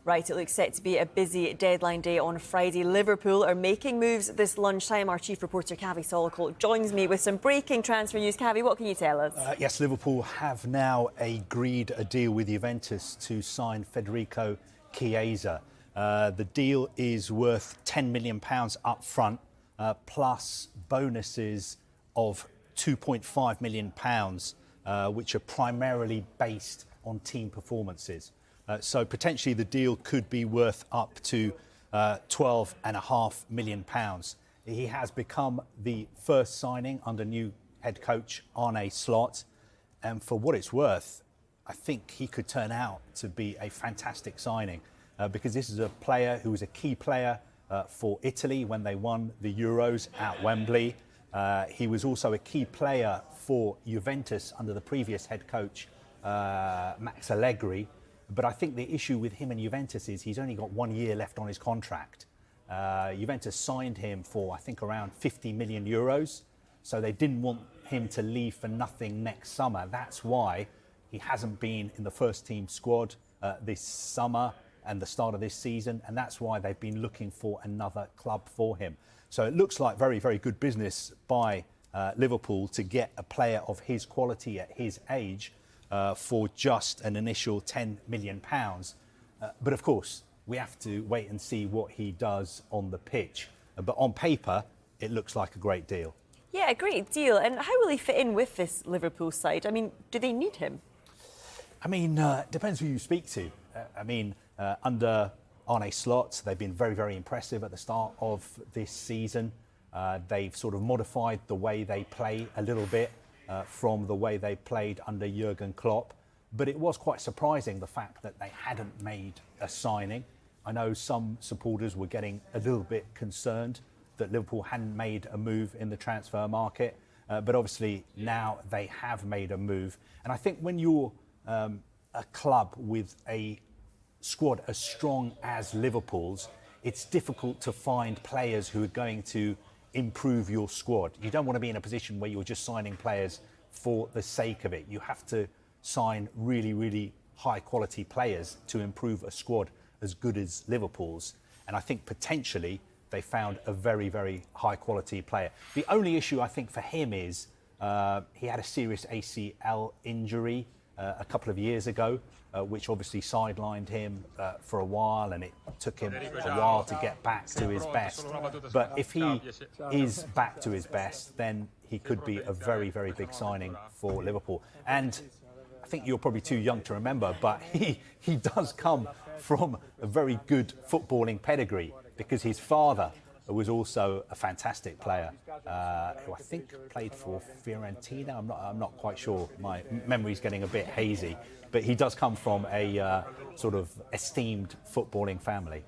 Right, it looks set to be a busy deadline day on Friday. Liverpool are making moves this lunchtime. Our chief reporter, Cavi Solokol, joins me with some breaking transfer news. Cavi, what can you tell us? Yes, Liverpool have now agreed a deal with Juventus to sign Federico Chiesa. The deal is worth £10 million up front, plus bonuses of £2.5 million, which are primarily based on team performances. So potentially the deal could be worth up to £12.5 million. He has become the first signing under new head coach Arne Slot. And for what it's worth, I think he could turn out to be a fantastic signing because this is a player who was a key player for Italy when they won the Euros at Wembley. He was also a key player for Juventus under the previous head coach, Max Allegri. But I think the issue with him and Juventus is he's only got 1 year left on his contract. Juventus signed him for, I think, around 50 million euros. So they didn't want him to leave for nothing next summer. That's why he hasn't been in the first team squad this summer and the start of this season. And that's why they've been looking for another club for him. So it looks like very, very good business by Liverpool to get a player of his quality at his age for just an initial £10 million. But of course, we have to wait and see what he does on the pitch. But on paper, it looks like a great deal. Yeah, a great deal. And how will he fit in with this Liverpool side? I mean, do they need him? I mean, depends who you speak to. Under Arne Slot, they've been very, very impressive at the start of this season. They've sort of modified the way they play a little bit from the way they played under Jurgen Klopp. But it was quite surprising, the fact that they hadn't made a signing. I know some supporters were getting a little bit concerned that Liverpool hadn't made a move in the transfer market. But obviously now they have made a move. And I think when you're a club with a squad as strong as Liverpool's, it's difficult to find players who are going to improve your squad. You don't want to be in a position where you're just signing players for the sake of it. You have to sign really, really high quality players to improve a squad as good as Liverpool's. And I think potentially they found a very, very high quality player. The only issue I think for him is he had a serious ACL injury a couple of years ago, which obviously sidelined him for a while, and it took him a while to get back to his best. But if he is back to his best, then he could be a very, very big signing for Liverpool. And I think you're probably too young to remember, but he does come from a very good footballing pedigree, because his father was also a fantastic player who I think played for Fiorentina. I'm not quite sure. My memory's getting a bit hazy, but he does come from a sort of esteemed footballing family.